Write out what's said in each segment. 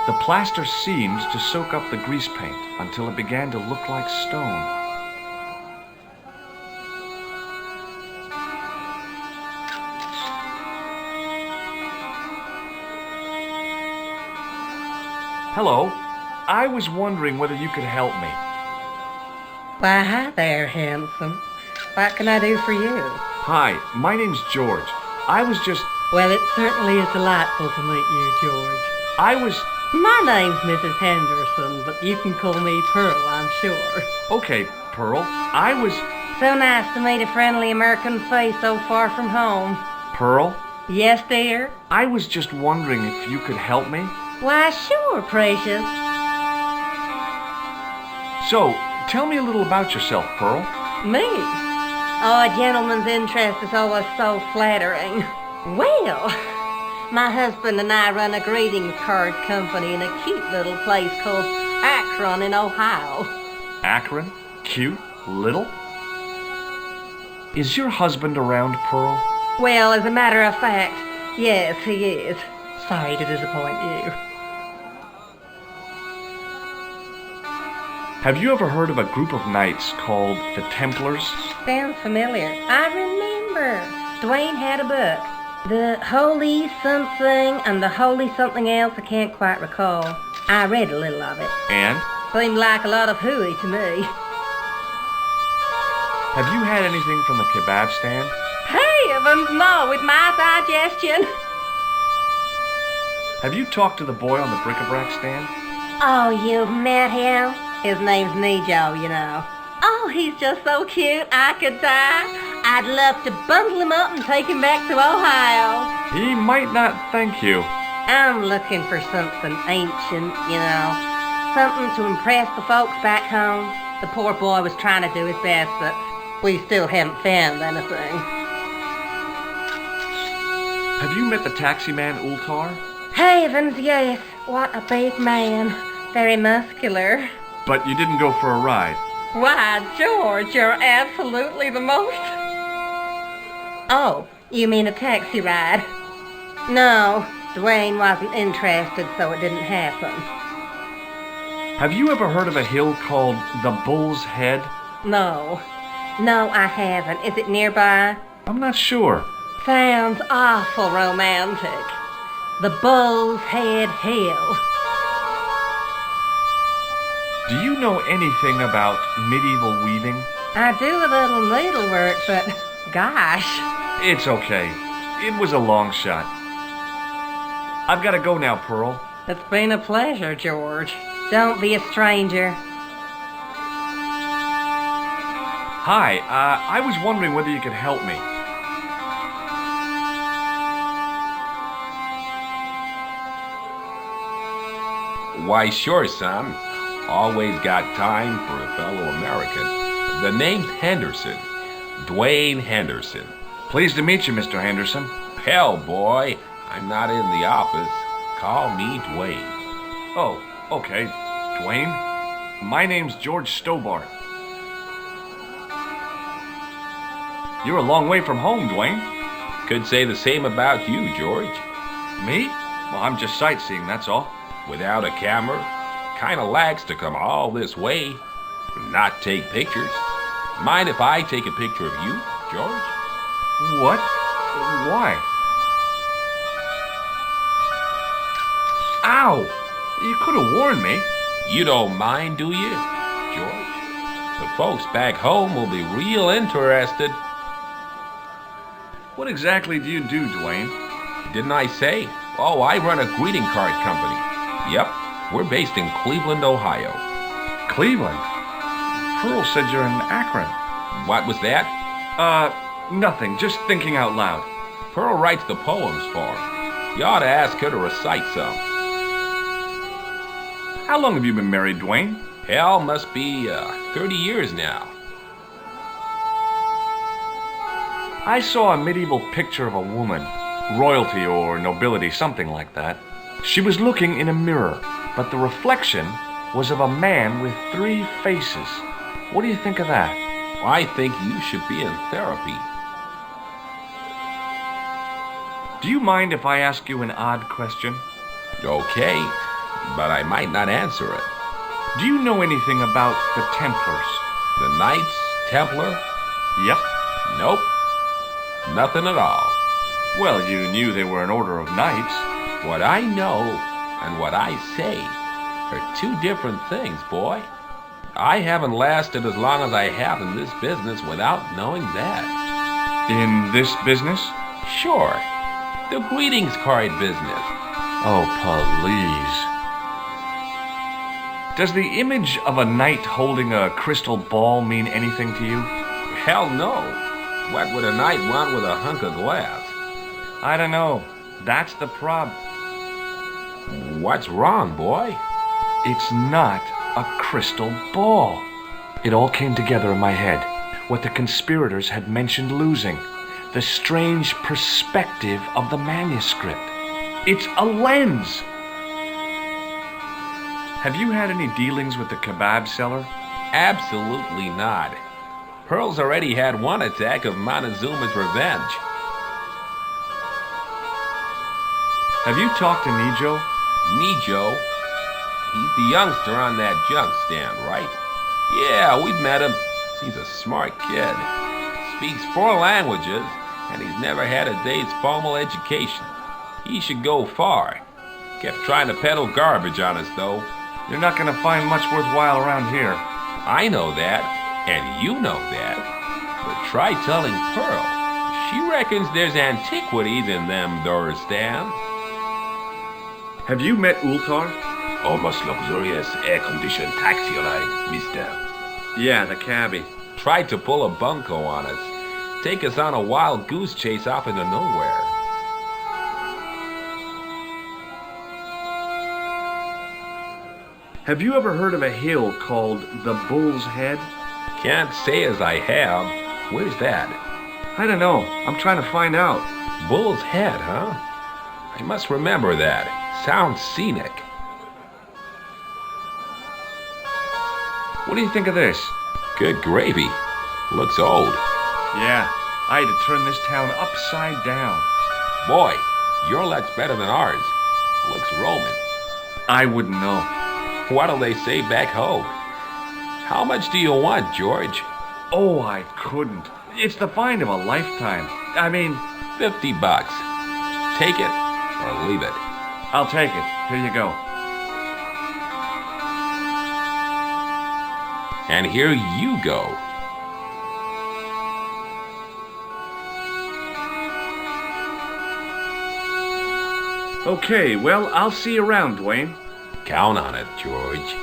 The plaster seemed to soak up the grease paint until it began to look like stone. Hello. I was wondering whether you could help me. Why, hi there, handsome. What can I do for you? Hi, my name's George. I was just... Well, it certainly is delightful to meet you, George. My name's Mrs. Henderson, but you can call me Pearl, I'm sure. Okay, Pearl. I was... So nice to meet a friendly American face so far from home. Pearl? Yes, dear? I was just wondering if you could help me. Why, sure, precious. So, tell me a little about yourself, Pearl. Me? Oh, a gentleman's interest is always so flattering. Well, my husband and I run a greetings card company in a cute little place called Akron in Ohio. Akron? Cute? Little? Is your husband around, Pearl? Well, as a matter of fact, yes, he is. Sorry to disappoint you. Have you ever heard of a group of knights called the Templars? Sounds familiar. I remember. Duane had a book. The Holy Something and the Holy Something Else, I can't quite recall. I read a little of it. And? Seemed like a lot of hooey to me. Have you had anything from the kebab stand? Heavens, no, with my digestion. Have you talked to the boy on the bric-a-brac stand? Oh, you've met him? His name's Nejo, you know. Oh, he's just so cute, I could die. I'd love to bundle him up and take him back to Ohio. He might not thank you. I'm looking for something ancient, you know. Something to impress the folks back home. The poor boy was trying to do his best, but we still haven't found anything. Have you met the taxi man, Ultar? Heavens, yes. What a big man. Very muscular. But you didn't go for a ride. Why, George, you're absolutely the most... Oh, you mean a taxi ride? No, Duane wasn't interested, so it didn't happen. Have you ever heard of a hill called the Bull's Head? No, I haven't. Is it nearby? I'm not sure. Sounds awful romantic. The Bull's Head Hill. Do you know anything about medieval weaving? I do a little needlework, but gosh. It's okay. It was a long shot. I've got to go now, Pearl. It's been a pleasure, George. Don't be a stranger. Hi, I was wondering whether you could help me. Why, sure, son. Always got time for a fellow American. The name's Henderson. Duane Henderson. Pleased to meet you, Mr. Henderson. Hell, boy, I'm not in the office. Call me Duane. Oh, okay. Duane? My name's George Stobart. You're a long way from home, Duane. Could say the same about you, George. Me? Well, I'm just sightseeing, that's all. Without a camera? Kinda lags to come all this way. Not take pictures. Mind if I take a picture of you, George? What? Why? Ow! You could have warned me. You don't mind, do you, George? The folks back home will be real interested. What exactly do you do, Duane? Didn't I say? Oh, I run a greeting card company. Yep, we're based in Cleveland, Ohio. Cleveland? Pearl said you're in Akron. What was that? Nothing. Just thinking out loud. Pearl writes the poems for him. You ought to ask her to recite some. How long have you been married, Duane? Hell, must be 30 years now. I saw a medieval picture of a woman. Royalty or nobility, something like that. She was looking in a mirror, but the reflection was of a man with 3 faces. What do you think of that? I think you should be in therapy. Do you mind if I ask you an odd question? Okay. but I might not answer it. Do you know anything about the Templars? The Knights Templar? Yep. Nope. Nothing at all. Well, you knew they were an order of knights. What I know and what I say are two different things, boy. I haven't lasted as long as I have in this business without knowing that. In this business? Sure. The greetings card business. Oh, please. Does the image of a knight holding a crystal ball mean anything to you? Hell no. What would a knight want with a hunk of glass? I don't know. That's the prob. What's wrong, boy? It's not a crystal ball. It all came together in my head. What the conspirators had mentioned losing. The strange perspective of the manuscript. It's a lens. Have you had any dealings with the kebab seller? Absolutely not. Pearl's already had one attack of Montezuma's revenge. Have you talked to Nejo? Nejo? He's the youngster on that junk stand, right? Yeah, we've met him. He's a smart kid. Speaks 4 languages, and he's never had a day's formal education. He should go far. Kept trying to peddle garbage on us, though. You're not going to find much worthwhile around here. I know that, and you know that. But try telling Pearl. She reckons there's antiquities in them door stands. Have you met Ultar? Almost luxurious air-conditioned taxi ride, mister. Yeah, the cabbie. Tried to pull a bunco on us. Take us on a wild goose chase off into nowhere. Have you ever heard of a hill called the Bull's Head? Can't say as I have. Where's that? I don't know. I'm trying to find out. Bull's Head, huh? I must remember that. Sounds scenic. What do you think of this? Good gravy. Looks old. Yeah, I had to turn this town upside down. Boy, your luck's better than ours. Looks Roman. I wouldn't know. What'll they say back home? How much do you want, George? Oh, I couldn't. It's the find of a lifetime. I mean... $50. Take it or leave it. I'll take it. Here you go. And here you go. Okay, well, I'll see you around, Duane. Count on it, George.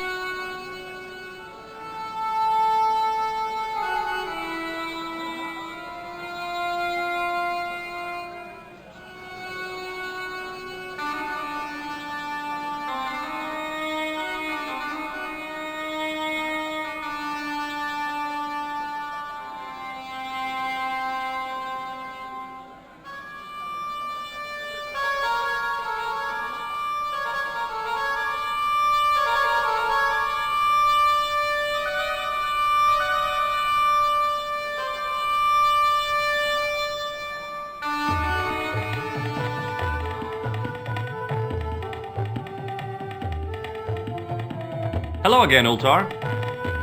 Hello again, Ultar.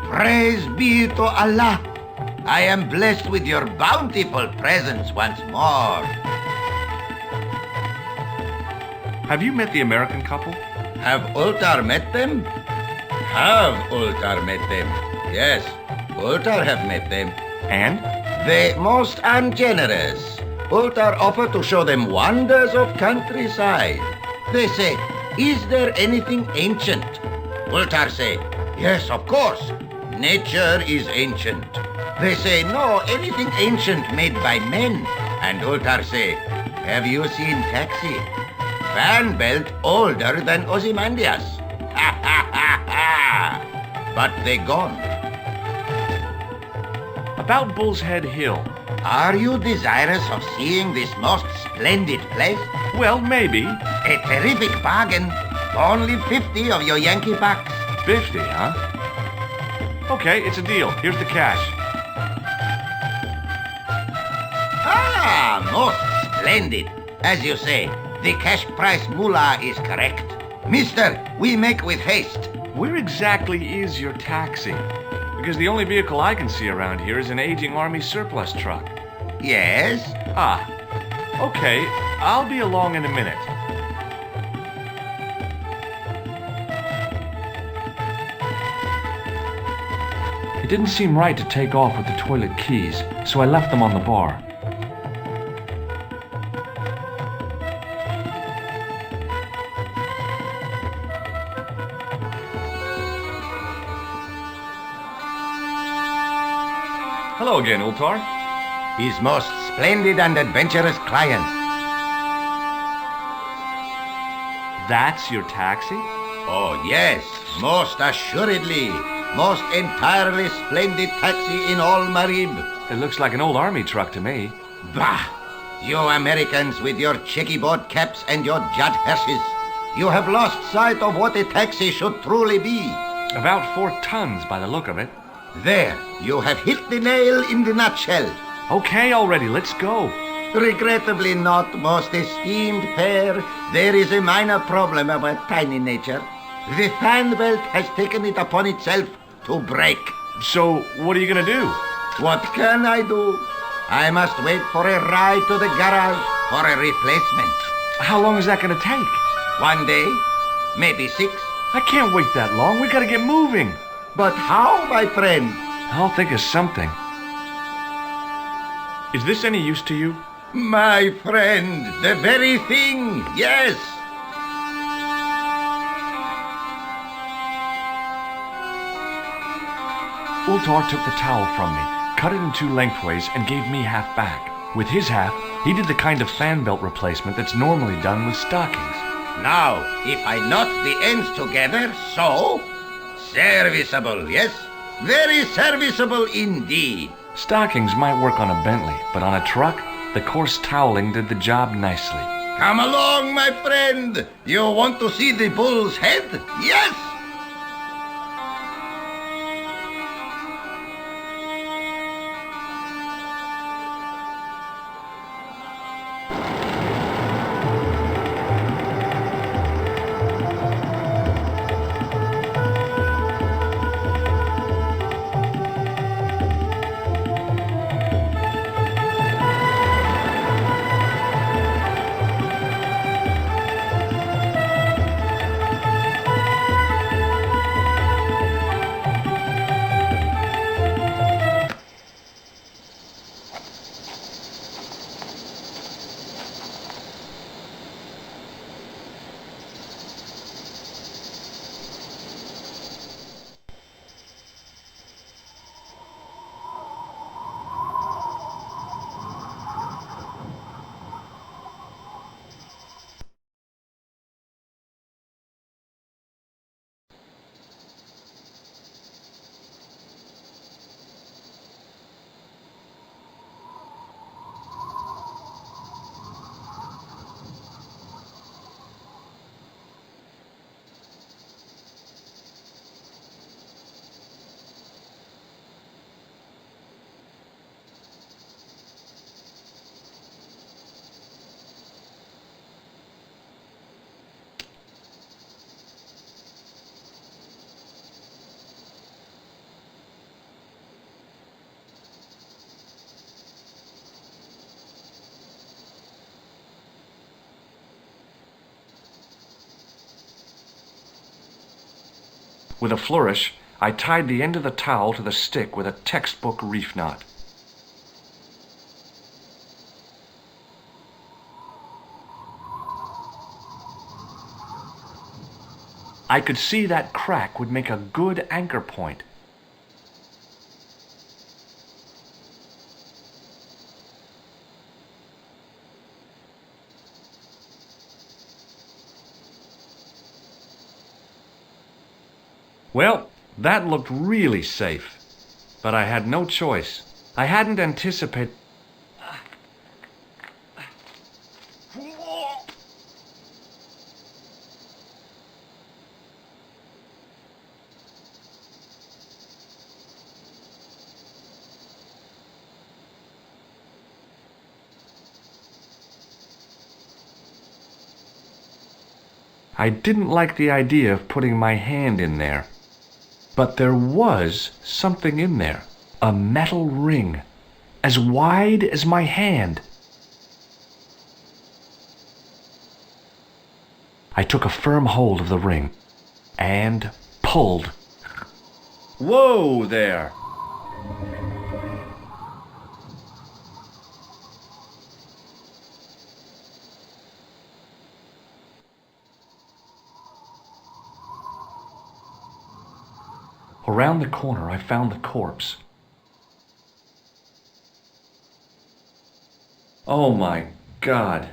Praise be to Allah. I am blessed with your bountiful presence once more. Have you met the American couple? Have Ultar met them? Have Ultar met them? Yes, Ultar have met them. And? They most ungenerous. Ultar offer to show them wonders of countryside. They say, is there anything ancient? Ultar say, yes, of course. Nature is ancient. They say, no, anything ancient made by men. And Ultar say, have you seen Taxi? Fan belt older than Ozymandias. Ha ha ha ha! But they gone. About Bull's Head Hill. Are you desirous of seeing this most splendid place? Well, maybe. A terrific bargain. Only 50 of your Yankee bucks. 50, huh? Okay, it's a deal. Here's the cash. Ah, most splendid. As you say, the cash price moolah is correct. Mister, we make with haste. Where exactly is your taxi? Because the only vehicle I can see around here is an aging army surplus truck. Yes? Ah, okay. I'll be along in a minute. It didn't seem right to take off with the toilet keys, so I left them on the bar. Hello again, Ultar. His most splendid and adventurous client. That's your taxi? Oh, yes, most assuredly. Most entirely splendid taxi in all Marib. It looks like an old army truck to me. Bah! You Americans with your checkerboard caps and your judd hearses. You have lost sight of what a taxi should truly be. About 4 tons by the look of it. There, you have hit the nail in the nutshell. Okay, already, let's go. Regrettably not, most esteemed pair. There is a minor problem of a tiny nature. The fan belt has taken it upon itself to break. So, what are you gonna do? What can I do? I must wait for a ride to the garage for a replacement. How long is that gonna take? 1 day, maybe 6. I can't wait that long. We gotta get moving. But how, my friend? I'll think of something. Is this any use to you? My friend, the very thing, yes. Ultar took the towel from me, cut it in 2 lengthways, and gave me half back. With his half, he did the kind of fan belt replacement that's normally done with stockings. Now, if I knot the ends together, so... Serviceable, yes? Very serviceable indeed. Stockings might work on a Bentley, but on a truck, the coarse toweling did the job nicely. Come along, my friend. You want to see the bull's head? Yes? With a flourish, I tied the end of the towel to the stick with a textbook reef knot. I could see that crack would make a good anchor point. Well, that looked really safe, but I had no choice. I hadn't anticipated... I didn't like the idea of putting my hand in there. But there was something in there. A metal ring, as wide as my hand. I took a firm hold of the ring and pulled. Whoa there! Around the corner, I found the corpse. Oh my God.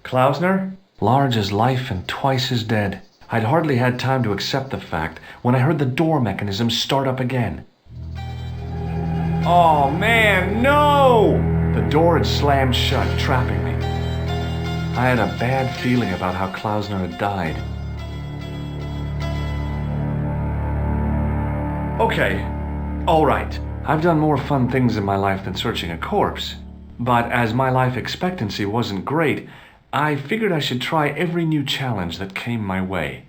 Klausner? Large as life and twice as dead. I'd hardly had time to accept the fact when I heard the door mechanism start up again. Oh man, no! The door had slammed shut, trapping me. I had a bad feeling about how Klausner had died. Okay, all right. I've done more fun things in my life than searching a corpse. But as my life expectancy wasn't great, I figured I should try every new challenge that came my way.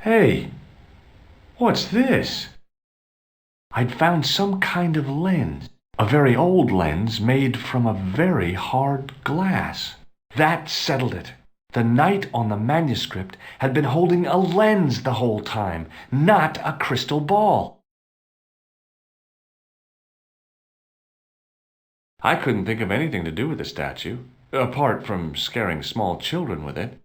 Hey, what's this? I'd found some kind of lens. A very old lens made from a very hard glass. That settled it. The knight on the manuscript had been holding a lens the whole time, not a crystal ball. I couldn't think of anything to do with the statue, apart from scaring small children with it.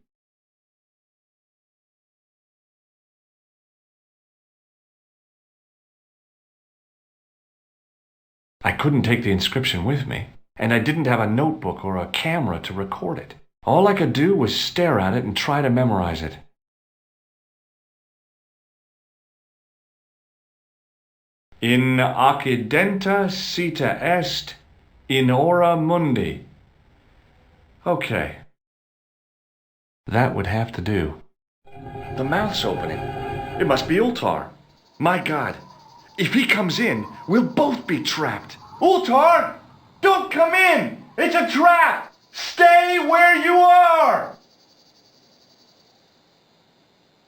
I couldn't take the inscription with me, and I didn't have a notebook or a camera to record it. All I could do was stare at it and try to memorize it. In occidenta sita est, in ora mundi. Okay. That would have to do. The mouth's opening. It must be Ultar. My God. If he comes in, we'll both be trapped. Ultar! Don't come in! It's a trap! Stay where you are!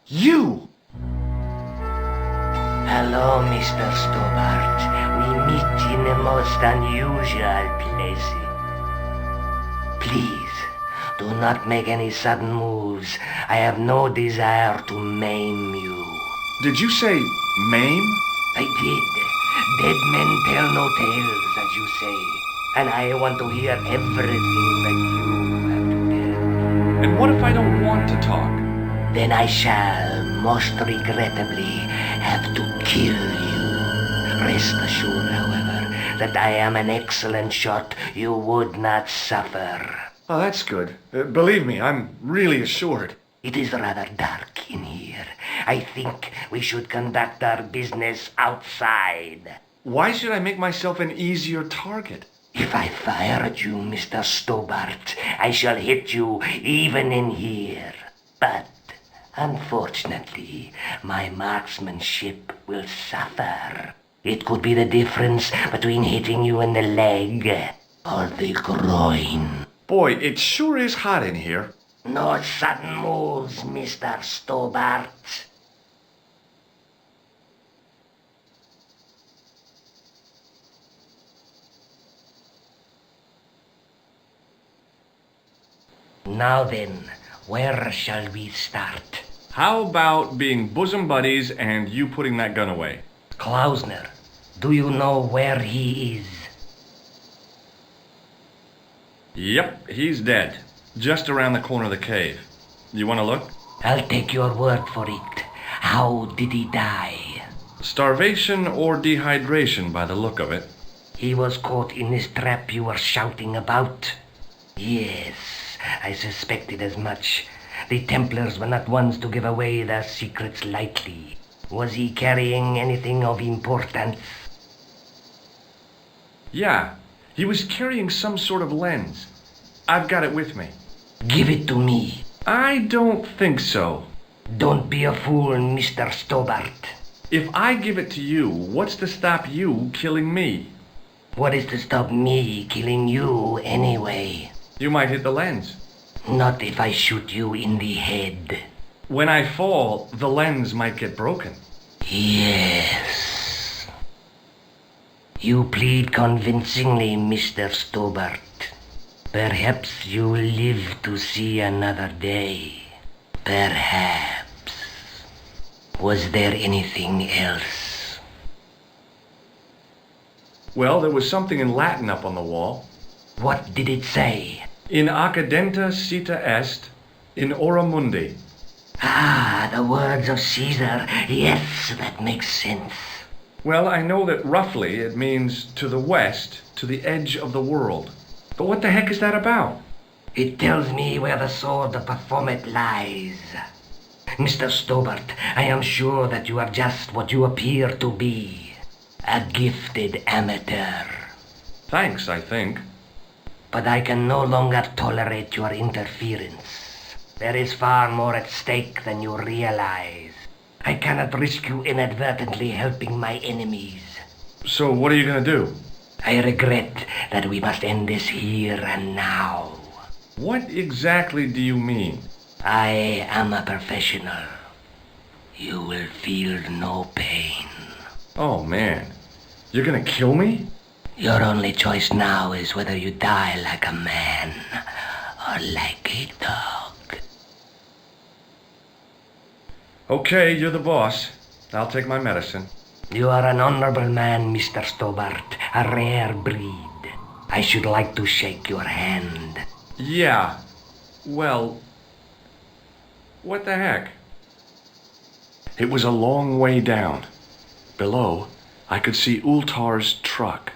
You! Hello, Mr. Stobart. We meet in the most unusual places. Please, do not make any sudden moves. I have no desire to maim you. Did you say maim? I did. Dead men tell no tales, as you say. And I want to hear everything that you have to tell. And what if I don't want to talk? Then I shall, most regrettably, have to kill you. Rest assured, however, that I am an excellent shot you would not suffer. Oh, that's good. Believe me, I'm really assured. It is rather dark in here. I think we should conduct our business outside. Why should I make myself an easier target? If I fire at you, Mr. Stobart, I shall hit you even in here. But, unfortunately, my marksmanship will suffer. It could be the difference between hitting you in the leg or the groin. Boy, it sure is hot in here. No sudden moves, Mr. Stobart. Now then, where shall we start? How about being bosom buddies and you putting that gun away? Klausner, do you know where he is? Yep, he's dead. Just around the corner of the cave. You want to look? I'll take your word for it. How did he die? Starvation or dehydration by the look of it. He was caught in this trap you were shouting about? Yes, I suspected as much. The Templars were not ones to give away their secrets lightly. Was he carrying anything of importance? Yeah, he was carrying some sort of lens. I've got it with me. Give it to me. I don't think so. Don't be a fool, Mr. Stobart. If I give it to you, what's to stop you killing me? What is to stop me killing you anyway? You might hit the lens. Not if I shoot you in the head. When I fall, the lens might get broken. Yes. You plead convincingly, Mr. Stobart. Perhaps you'll live to see another day. Perhaps. Was there anything else? Well, there was something in Latin up on the wall. What did it say? In accidenta cita est, in ora mundi. Ah, the words of Caesar. Yes, that makes sense. Well, I know that roughly it means to the west, to the edge of the world. But what the heck is that about? It tells me where the sword of Baphomet lies. Mr. Stobart, I am sure that you are just what you appear to be. A gifted amateur. Thanks, I think. But I can no longer tolerate your interference. There is far more at stake than you realize. I cannot risk you inadvertently helping my enemies. So what are you gonna do? I regret that we must end this here and now. What exactly do you mean? I am a professional. You will feel no pain. Oh, man. You're gonna kill me? Your only choice now is whether you die like a man or like a dog. Okay, you're the boss. I'll take my medicine. You are an honorable man, Mr. Stobart, a rare breed. I should like to shake your hand. Yeah. Well, what the heck? It was a long way down. Below, I could see Ultar's truck.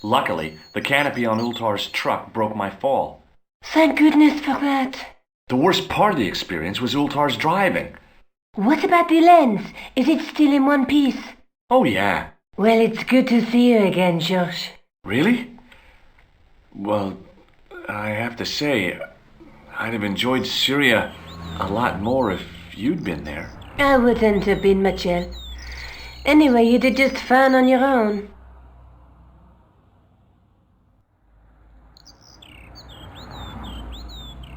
Luckily, the canopy on Ultar's truck broke my fall. Thank goodness for that. The worst part of the experience was Ultar's driving. What about the lens? Is it still in one piece? Oh, yeah. Well, it's good to see you again, Josh. Really? Well, I have to say, I'd have enjoyed Syria a lot more if you'd been there. I wouldn't have been much help. Anyway, you did just fine on your own.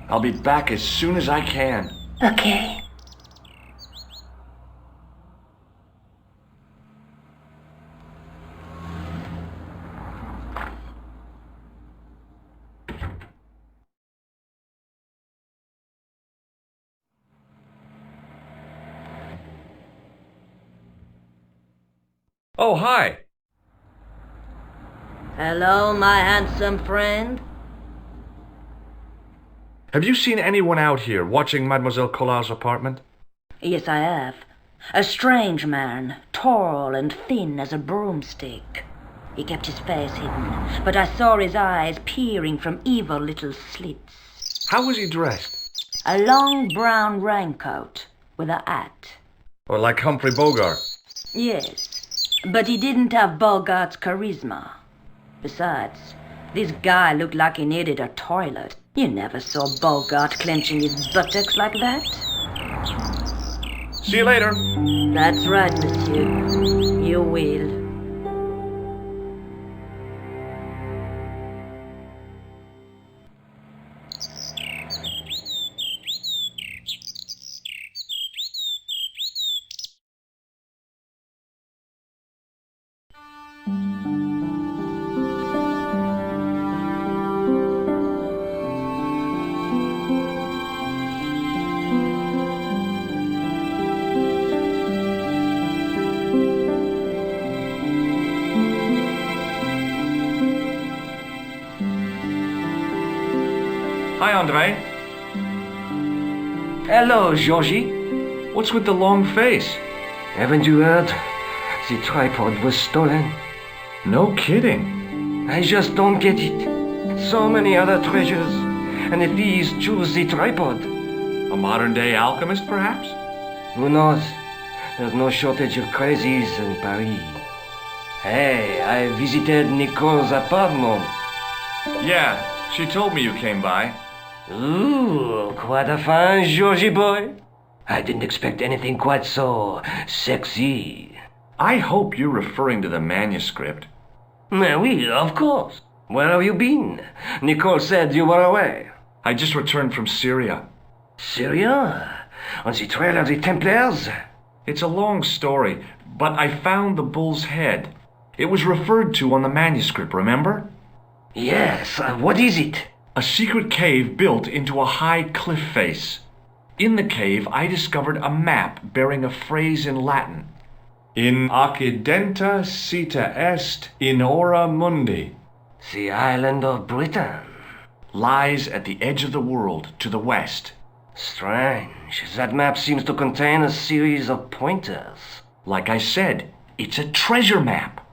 I'll be back as soon as I can. Okay. Oh, hi. Hello, my handsome friend. Have you seen anyone out here watching Mademoiselle Collard's apartment? Yes, I have. A strange man, tall and thin as a broomstick. He kept his face hidden, but I saw his eyes peering from evil little slits. How was he dressed? A long brown raincoat with a hat. Or like Humphrey Bogart? Yes, but he didn't have Bogart's charisma. Besides, this guy looked like he needed a toilet. You never saw Bogart clenching his buttocks like that. See you later. That's right, monsieur. You will. Hi, Andre. Hello, Georgie. What's with the long face? Haven't you heard? The tripod was stolen. No kidding. I just don't get it. So many other treasures, and the thieves choose the tripod. A modern-day alchemist, perhaps? Who knows? There's no shortage of crazies in Paris. Hey, I visited Nico's apartment. Yeah, she told me you came by. Ooh, quite a fine Georgie boy. I didn't expect anything quite so sexy. I hope you're referring to the manuscript. Oui, of course. Where have you been? Nicole said you were away. I just returned from Syria. Syria? On the trail of the Templars? It's a long story, but I found the bull's head. It was referred to on the manuscript, remember? Yes, what is it? A secret cave built into a high cliff face. In the cave, I discovered a map bearing a phrase in Latin. In accidenta cita est in ora mundi. The island of Britain. Lies at the edge of the world, to the west. Strange. That map seems to contain a series of pointers. Like I said, it's a treasure map.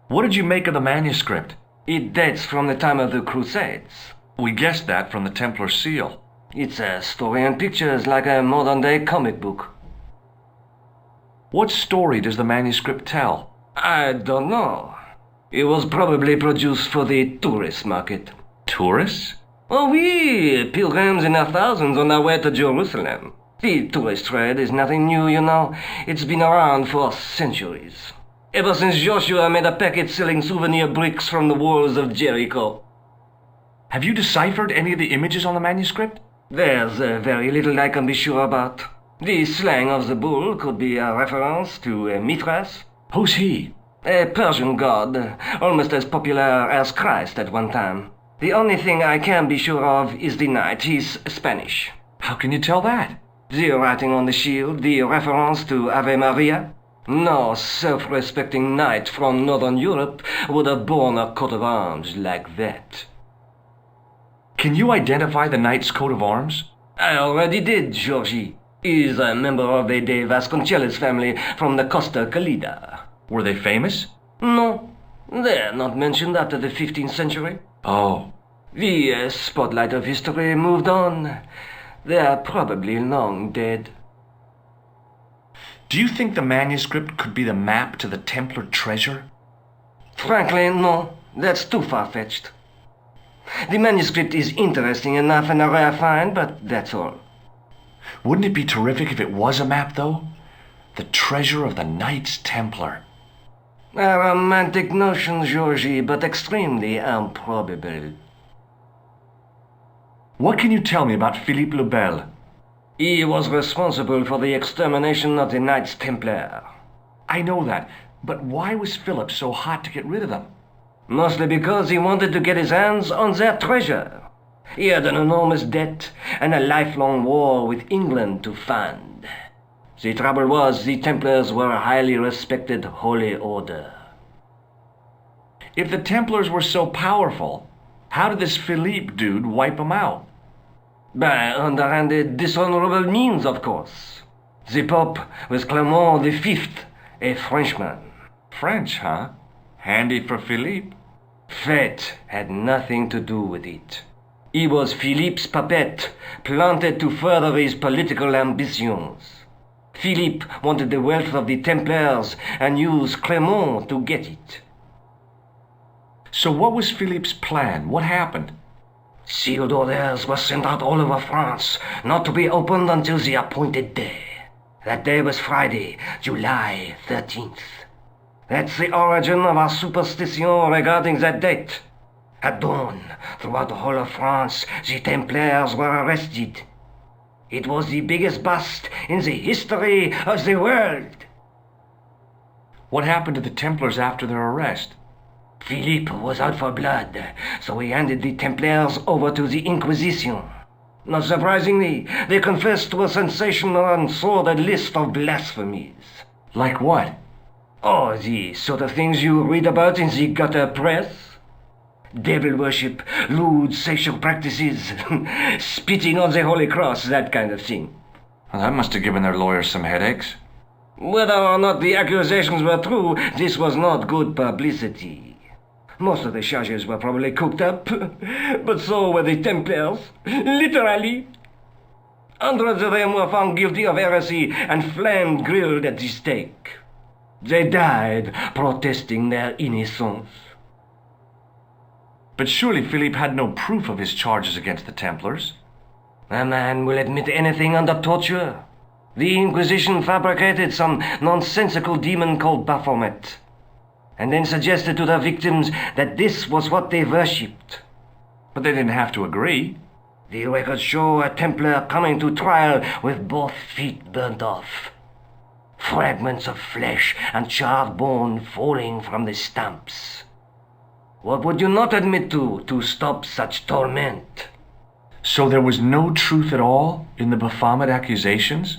What did you make of the manuscript? It dates from the time of the Crusades. We guessed that from the Templar seal. It's a story and pictures like a modern-day comic book. What story does the manuscript tell? I don't know. It was probably produced for the tourist market. Tourists? Oh, oui, pilgrims in their thousands on their way to Jerusalem. The tourist trade is nothing new, you know. It's been around for centuries. Ever since Joshua made a packet selling souvenir bricks from the walls of Jericho. Have you deciphered any of the images on the manuscript? There's very little I can be sure about. The slang of the bull could be a reference to Mithras. Who's he? A Persian god, almost as popular as Christ at one time. The only thing I can be sure of is the knight. He's Spanish. How can you tell that? The writing on the shield, the reference to Ave Maria. No self-respecting knight from Northern Europe would have borne a coat of arms like that. Can you identify the knight's coat of arms? I already did, Georgie. He's a member of the de Vasconcellos family from the Costa Calida. Were they famous? No, they're not mentioned after the 15th century. Oh. The spotlight of history moved on. They're probably long dead. Do you think the manuscript could be the map to the Templar treasure? Frankly, no. That's too far-fetched. The manuscript is interesting enough and a rare find, but that's all. Wouldn't it be terrific if it was a map, though? The treasure of the Knights Templar. A romantic notion, Georgie, but extremely improbable. What can you tell me about Philippe le Bel? He was responsible for the extermination of the Knights Templar. I know that, but why was Philip so hot to get rid of them? Mostly because he wanted to get his hands on their treasure. He had an enormous debt and a lifelong war with England to fund. The trouble was, the Templars were a highly respected holy order. If the Templars were so powerful, how did this Philippe dude wipe them out? By underhanded, dishonorable means, of course. The Pope was Clement V, a Frenchman. French, huh? Handy for Philippe. Fate had nothing to do with it. He was Philippe's puppet, planted to further his political ambitions. Philippe wanted the wealth of the Templars and used Clement to get it. So what was Philippe's plan? What happened? Sealed orders were sent out all over France, not to be opened until the appointed day. That day was Friday, July 13th. That's the origin of our superstition regarding that date. At dawn, throughout the whole of France, the Templars were arrested. It was the biggest bust in the history of the world. What happened to the Templars after their arrest? Philippe was out for blood, so he handed the Templars over to the Inquisition. Not surprisingly, they confessed to a sensational and sordid list of blasphemies. Like what? Oh, the sort of things you read about in the gutter press. Devil worship, lewd sexual practices, spitting on the Holy Cross, that kind of thing. Well, that must have given their lawyers some headaches. Whether or not the accusations were true, this was not good publicity. Most of the charges were probably cooked up, but so were the Templars, literally. Hundreds of them were found guilty of heresy and flamed grilled at the stake. They died protesting their innocence. But surely Philippe had no proof of his charges against the Templars. A man will admit anything under torture. The Inquisition fabricated some nonsensical demon called Baphomet, and then suggested to their victims that this was what they worshipped. But they didn't have to agree. The records show a Templar coming to trial with both feet burnt off. Fragments of flesh and charred bone falling from the stumps. What would you not admit to stop such torment? So there was no truth at all in the Baphomet accusations?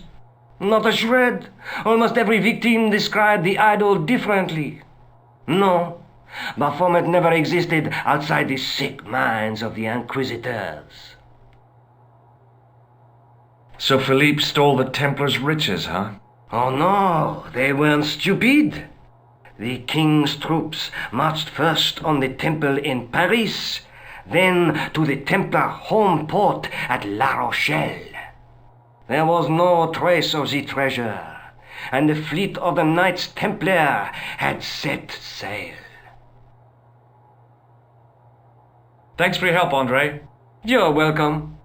Not a shred. Almost every victim described the idol differently. No, Baphomet never existed outside the sick minds of the inquisitors. So Philippe stole the Templars' riches, huh? Oh no, they weren't stupid. The king's troops marched first on the temple in Paris, then to the Templar home port at La Rochelle. There was no trace of the treasure, and the fleet of the Knights Templar had set sail. Thanks for your help, Andre. You're welcome.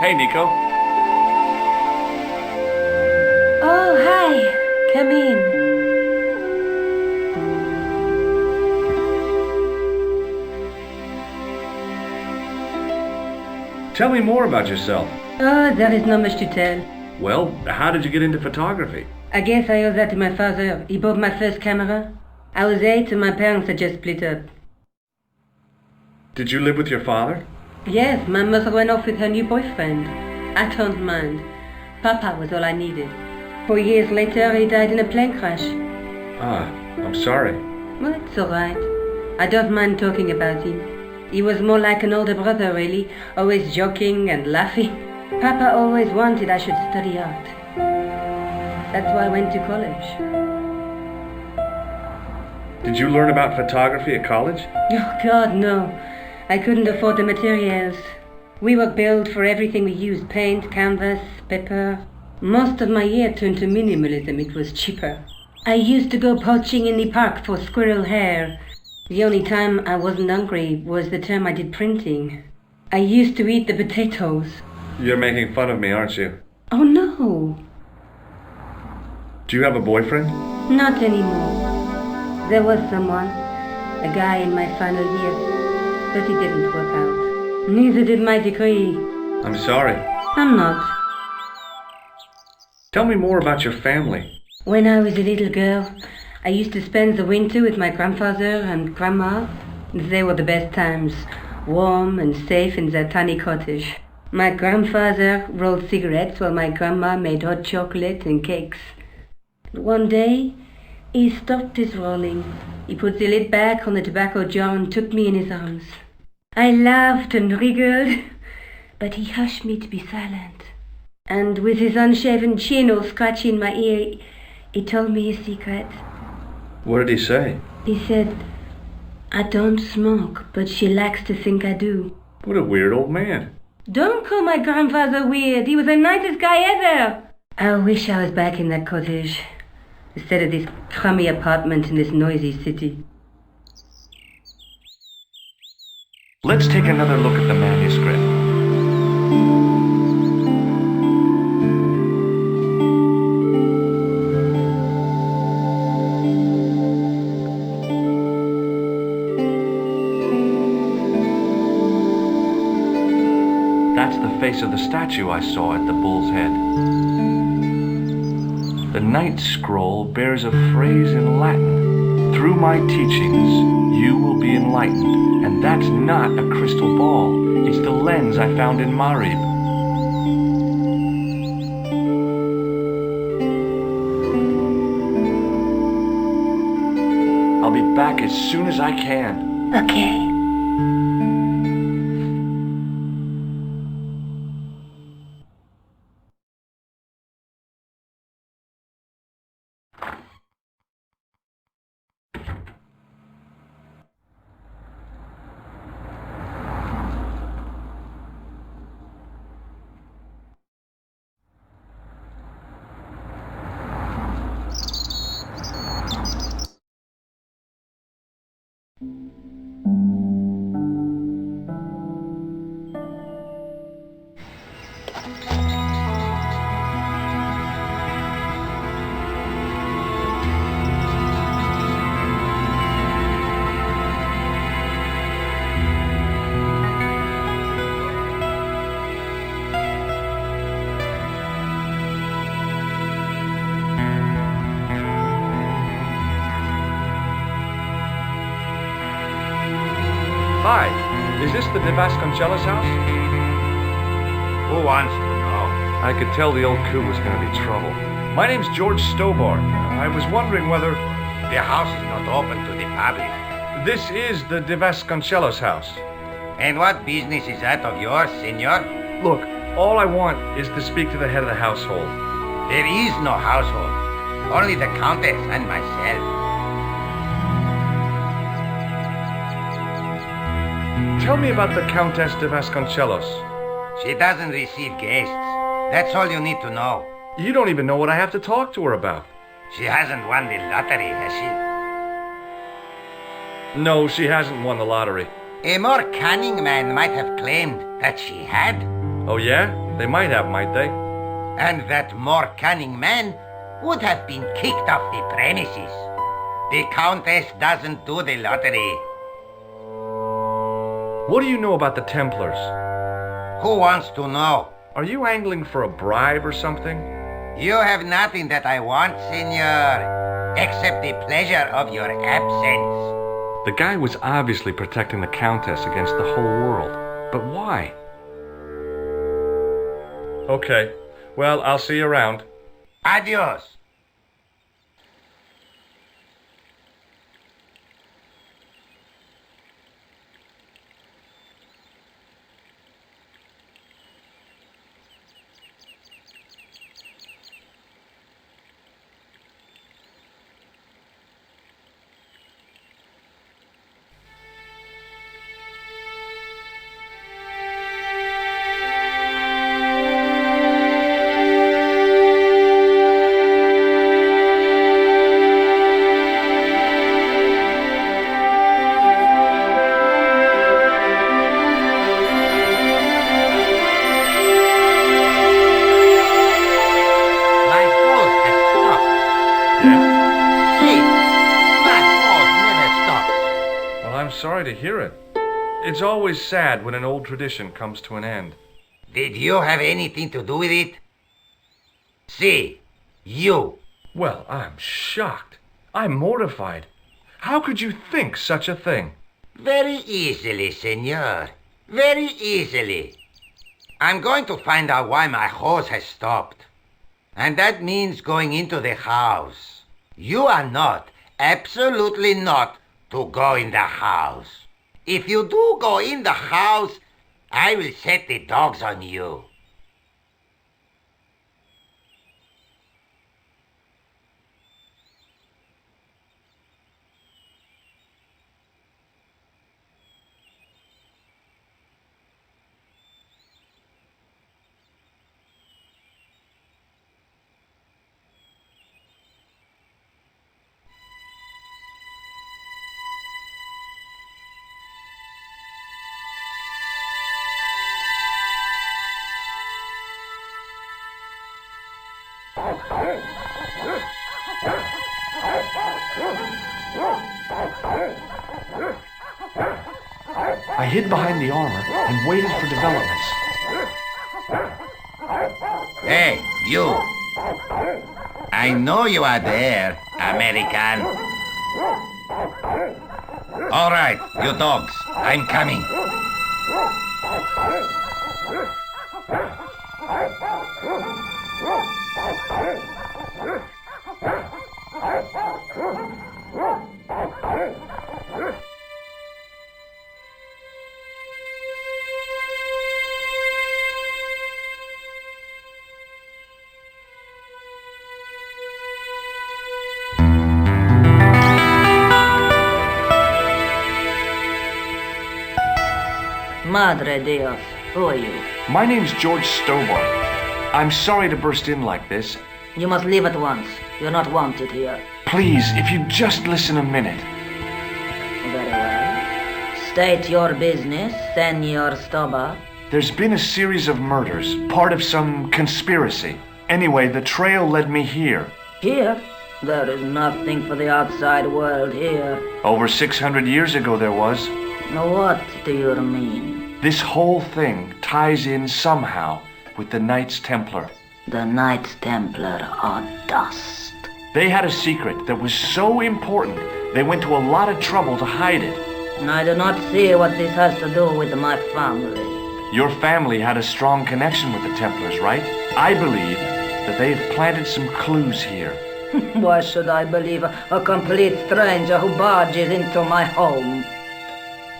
Hey, Nico. Oh, hi. Come in. Tell me more about yourself. Oh, there is not much to tell. Well, how did you get into photography? I guess I owe that to my father. He bought my first camera. I was 8 and my parents had just split up. Did you live with your father? Yes, my mother went off with her new boyfriend. I don't mind. Papa was all I needed. 4 years later, he died in a plane crash. Ah, I'm sorry. Well, it's all right. I don't mind talking about him. He was more like an older brother, really, always joking and laughing. Papa always wanted I should study art. That's why I went to college. Did you learn about photography at college? Oh, God, no. I couldn't afford the materials. We were billed for everything we used, paint, canvas, paper. Most of my year turned to minimalism. It was cheaper. I used to go poaching in the park for squirrel hair. The only time I wasn't hungry was the term I did printing. I used to eat the potatoes. You're making fun of me, aren't you? Oh, no. Do you have a boyfriend? Not anymore. There was someone, a guy in my final year. But it didn't work out. Neither did my degree. I'm sorry. I'm not. Tell me more about your family. When I was a little girl, I used to spend the winter with my grandfather and grandma. They were the best times, warm and safe in their tiny cottage. My grandfather rolled cigarettes while my grandma made hot chocolate and cakes. One day, he stopped his rolling. He put the lid back on the tobacco jar and took me in his arms. I laughed and wriggled, but he hushed me to be silent. And with his unshaven chin all scratchy in my ear, he told me his secret. What did he say? He said, I don't smoke, but she likes to think I do. What a weird old man. Don't call my grandfather weird. He was the nicest guy ever. I wish I was back in that cottage, instead of this crummy apartment in this noisy city. Let's take another look at the manuscript. That's the face of the statue I saw at the bull's head. The ninth scroll bears a phrase in Latin. Through my teachings, you will be enlightened. And that's not a crystal ball. It's the lens I found in Marib. I'll be back as soon as I can. Okay. Hi, is this the De Vasconcellos house? Who wants to know? I could tell the old coot was going to be trouble. My name's George Stobart. I was wondering whether... The house is not open to the public. This is the De Vasconcellos house. And what business is that of yours, senor? Look, all I want is to speak to the head of the household. There is no household. Only the Countess and myself. Tell me about the Countess de Vasconcellos. She doesn't receive guests. That's all you need to know. You don't even know what I have to talk to her about. She hasn't won the lottery, has she? No, she hasn't won the lottery. A more cunning man might have claimed that she had. Oh yeah? They might have, might they? And that more cunning man would have been kicked off the premises. The Countess doesn't do the lottery. What do you know about the Templars? Who wants to know? Are you angling for a bribe or something? You have nothing that I want, senor, except the pleasure of your absence. The guy was obviously protecting the Countess against the whole world. But why? Okay. Well, I'll see you around. Adios. Sorry to hear it. It's always sad when an old tradition comes to an end. Did you have anything to do with it? See, you. Well, I'm shocked. I'm mortified. How could you think such a thing? Very easily, senor. Very easily. I'm going to find out why my hose has stopped. And that means going into the house. You are not, absolutely not, to go in the house. If you do go in the house, I will set the dogs on you. I hid behind the armor and waited for developments. Hey, you! I know you are there, American. All right, you dogs, I'm coming. Madre Dios, who are you? My name's George Stobart. I'm sorry to burst in like this. You must leave at once. You're not wanted here. Please, if you just listen a minute. Very well. State your business, Senor Stobart. There's been a series of murders, part of some conspiracy. Anyway, the trail led me here. Here? There is nothing for the outside world here. Over 600 years ago there was. What do you mean? This whole thing ties in somehow with the Knights Templar. The Knights Templar are dust. They had a secret that was so important, they went to a lot of trouble to hide it. I do not see what this has to do with my family. Your family had a strong connection with the Templars, right? I believe that they have planted some clues here. Why should I believe a complete stranger who barges into my home?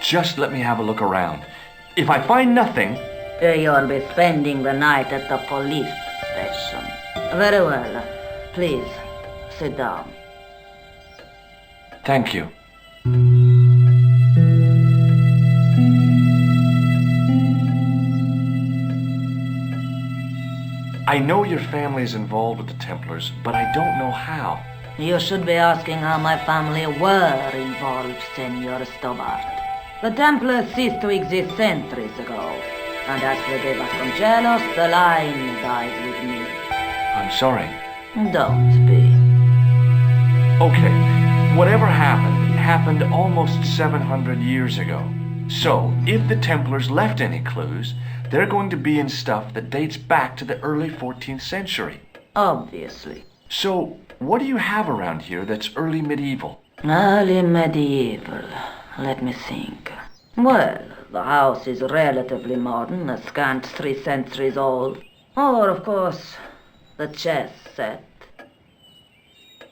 Just let me have a look around. If I find nothing... You'll be spending the night at the police station. Very well. Please, sit down. Thank you. I know your family is involved with the Templars, but I don't know how. You should be asking how my family were involved, Senor Stobart. The Templars ceased to exist centuries ago, and as Villa de Vasconcellos, the line dies with me. I'm sorry. Don't be. Okay, whatever happened, it happened almost 700 years ago. So, if the Templars left any clues, they're going to be in stuff that dates back to the early 14th century. Obviously. So, what do you have around here that's early medieval? Early medieval. Let me think. Well, the house is relatively modern, a scant 3 centuries old. Or, of course, the chess set.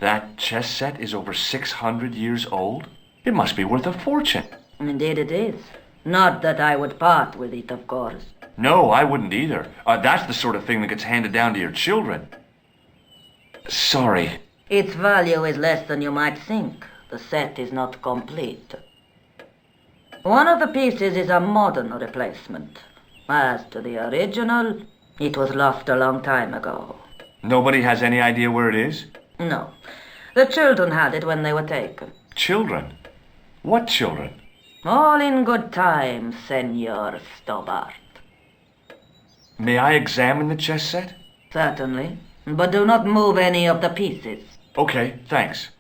That chess set is over 600 years old? It must be worth a fortune. Indeed it is. Not that I would part with it, of course. No, I wouldn't either. That's the sort of thing that gets handed down to your children. Sorry. Its value is less than you might think. The set is not complete. One of the pieces is a modern replacement. As to the original, it was lost a long time ago. Nobody has any idea where it is? No. The children had it when they were taken. Children? What children? All in good time, Senor Stobart. May I examine the chess set? Certainly. But do not move any of the pieces. Okay, thanks.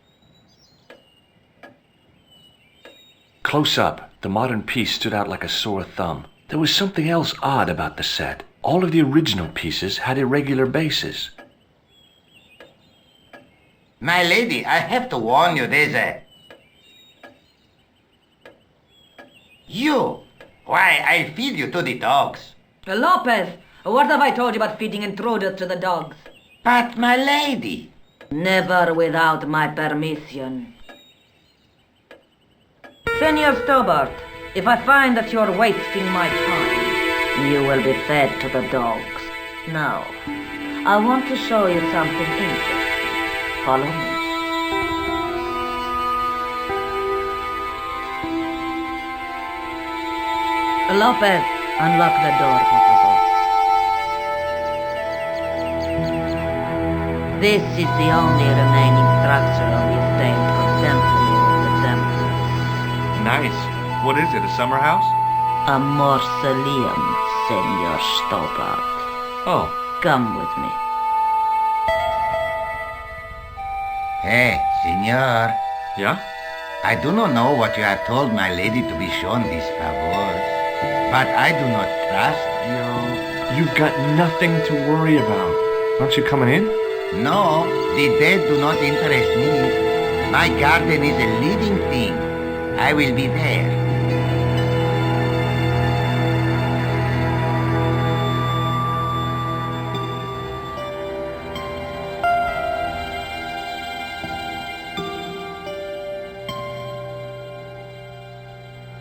Close up, the modern piece stood out like a sore thumb. There was something else odd about the set. All of the original pieces had irregular bases. My lady, I have to warn you, there's a... You! Why, I feed you to the dogs. Lopez, what have I told you about feeding intruders to the dogs? But, my lady... Never without my permission. Senor Stobart, if I find that you're wasting my time, you will be fed to the dogs. Now, I want to show you something interesting. Follow me. Lopez, unlock the door, por favor. This is the only remaining structure on the estate contemporary with the Templars. Nice. What is it, a summer house? A mausoleum, Senor Stobart. Oh. Come with me. Hey, senor. Yeah? I do not know what you have told my lady to be shown these favors, but I do not trust you. You've got nothing to worry about. Aren't you coming in? No, the dead do not interest me. My garden is a living thing. I will be there.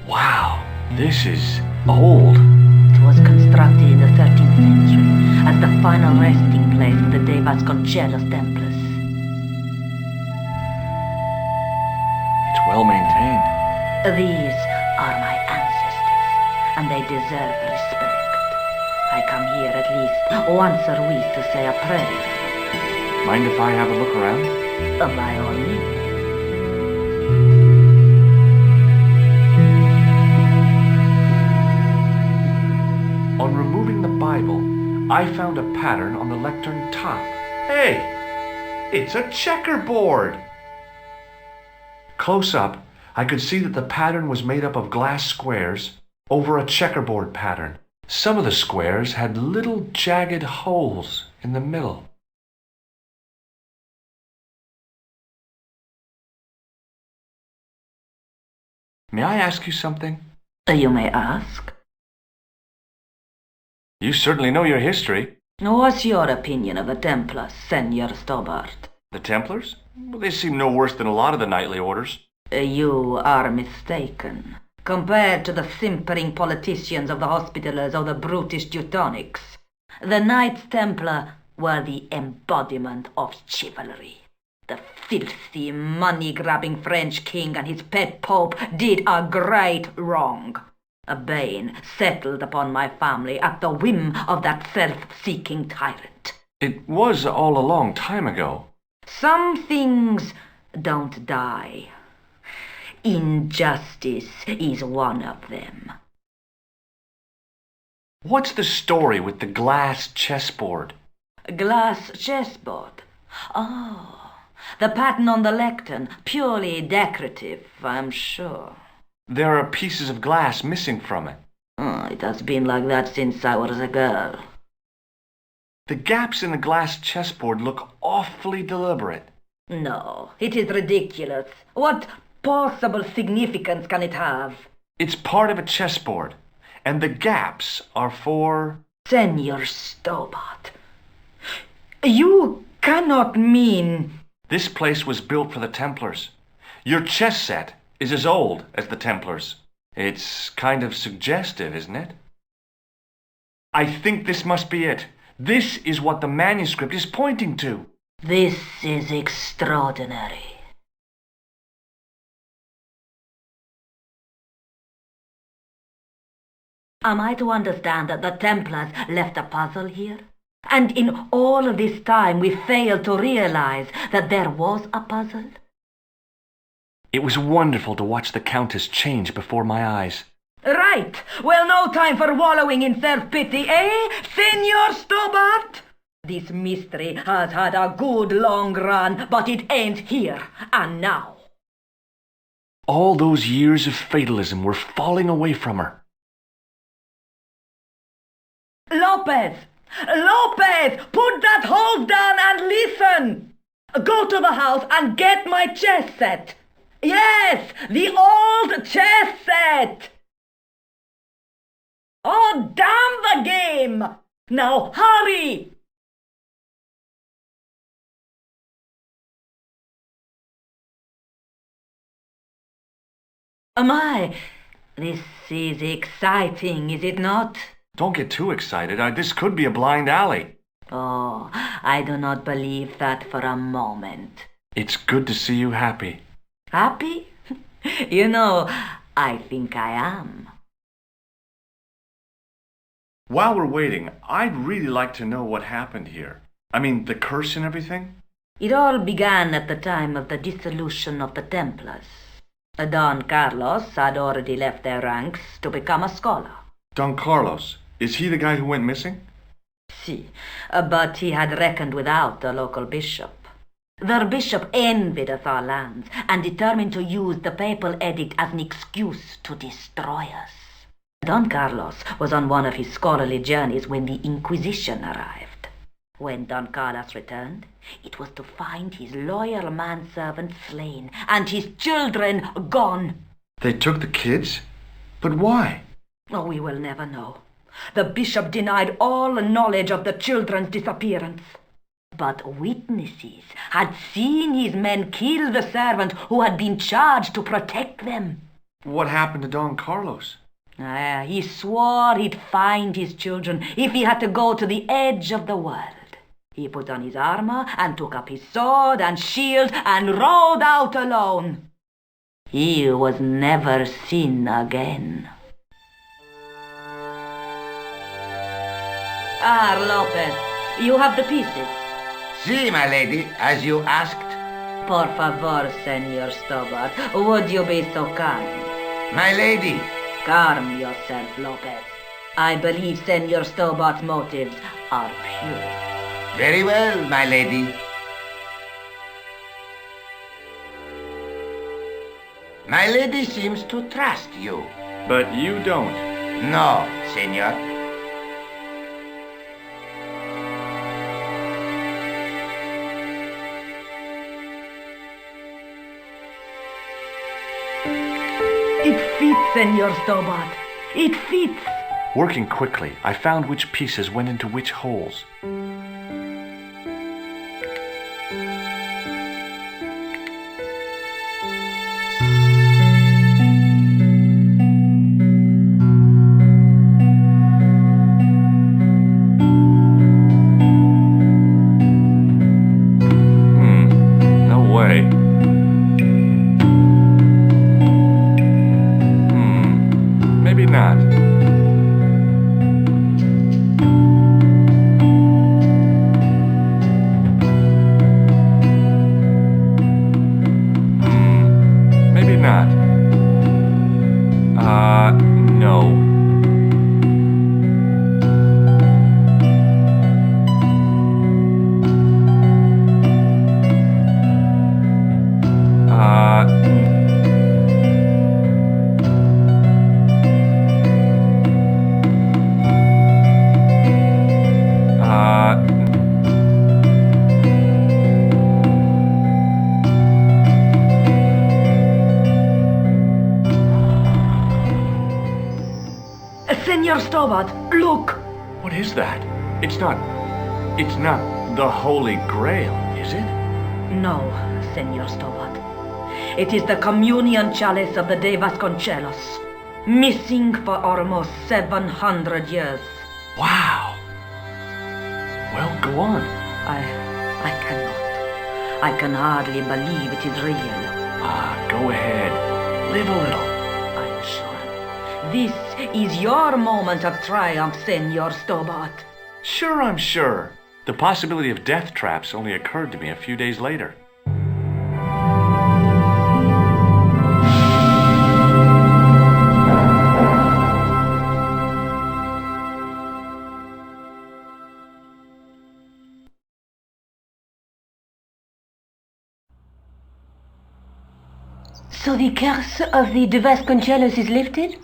Wow, this is old. It was constructed in the 13th century as the final resting place for the De Vasconcellos Templars. It's well maintained. These are my ancestors, and they deserve respect. I come here at least once a week to say a prayer. Mind if I have a look around? By all means. On removing the Bible, I found a pattern on the lectern top. Hey! It's a checkerboard! Close up, I could see that the pattern was made up of glass squares over a checkerboard pattern. Some of the squares had little jagged holes in the middle. May I ask you something? You may ask. You certainly know your history. What's your opinion of the Templars, Senor Stobart? The Templars? Well, they seem no worse than a lot of the knightly orders. You are mistaken. Compared to the simpering politicians of the Hospitallers or the brutish Teutonics, the Knights Templar were the embodiment of chivalry. The filthy, money-grabbing French king and his pet pope did a great wrong. A bane settled upon my family at the whim of that self-seeking tyrant. It was all a long time ago. Some things don't die. Injustice is one of them. What's the story with the glass chessboard? Glass chessboard? Oh, the pattern on the lectern, purely decorative, I'm sure. There are pieces of glass missing from it. It has been like that since I was a girl. The gaps in the glass chessboard look awfully deliberate. No, it is ridiculous. What possible significance can it have? It's part of a chessboard, and the gaps are for... Senor Stobart, you cannot mean... This place was built for the Templars. Your chess set is as old as the Templars. It's kind of suggestive, isn't it? I think this must be it. This is what the manuscript is pointing to. This is extraordinary. Am I to understand that the Templars left a puzzle here? And in all of this time we failed to realize that there was a puzzle? It was wonderful to watch the Countess change before my eyes. Right! Well, no time for wallowing in self-pity, eh, Senor Stobart? This mystery has had a good long run, but it ends here and now. All those years of fatalism were falling away from her. Lopez! Lopez! Put that hose down and listen! Go to the house and get my chess set. Yes, the old chess set! Oh, damn the game! Now hurry! My, this is exciting, is it not? Don't get too excited. This could be a blind alley. Oh, I do not believe that for a moment. It's good to see you happy. Happy? You know, I think I am. While we're waiting, I'd really like to know what happened here. I mean, the curse and everything. It all began at the time of the dissolution of the Templars. Don Carlos had already left their ranks to become a scholar. Don Carlos, is he the guy who went missing? Si, but he had reckoned without the local bishop. Their bishop envied us our lands and determined to use the papal edict as an excuse to destroy us. Don Carlos was on one of his scholarly journeys when the Inquisition arrived. When Don Carlos returned, it was to find his loyal manservant slain and his children gone. They took the kids? But why? Oh, we will never know. The bishop denied all knowledge of the children's disappearance. But witnesses had seen his men kill the servant who had been charged to protect them. What happened to Don Carlos? He swore he'd find his children if he had to go to the edge of the world. He put on his armour and took up his sword and shield and rode out alone. He was never seen again. Lopez, you have the pieces. Si, my lady, as you asked. Por favor, Senor Stobart, would you be so kind? My lady. Calm yourself, Lopez. I believe Senor Stobart's motives are pure. Very well, my lady. My lady seems to trust you. But you don't. No, senor. It fits, Senor Stobart. It fits. Working quickly, I found which pieces went into which holes. Senor Stobart, look! What is that? It's not the Holy Grail, is it? No, Senor Stobart. It is the communion chalice of the de Vasconcellos, missing for almost 700 years. Wow! Well, go on. I cannot. I can hardly believe it is real. Go ahead. Live a little. I'm sure. This is your moment of triumph, Senor Stobart. Sure, I'm sure. The possibility of death traps only occurred to me a few days later. So the curse of the de Vasconcellos is lifted?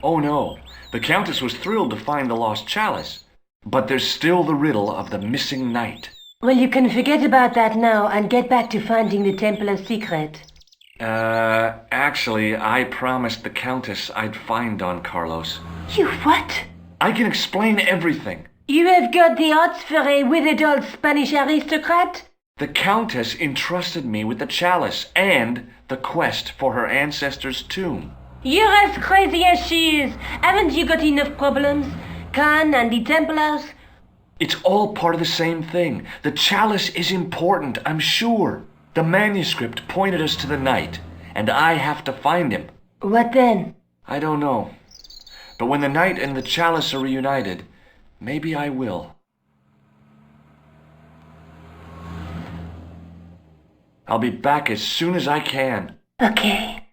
Oh no, the Countess was thrilled to find the lost chalice. But there's still the riddle of the missing knight. Well, you can forget about that now and get back to finding the Templars' secret. Actually, I promised the Countess I'd find Don Carlos. You what? I can explain everything. You have got the odds for a withered old Spanish aristocrat? The Countess entrusted me with the chalice and the quest for her ancestor's tomb. You're as crazy as she is. Haven't you got enough problems? Khan and the Templars? It's all part of the same thing. The chalice is important, I'm sure. The manuscript pointed us to the knight, and I have to find him. What then? I don't know. But when the knight and the chalice are reunited, maybe I will. I'll be back as soon as I can. Okay.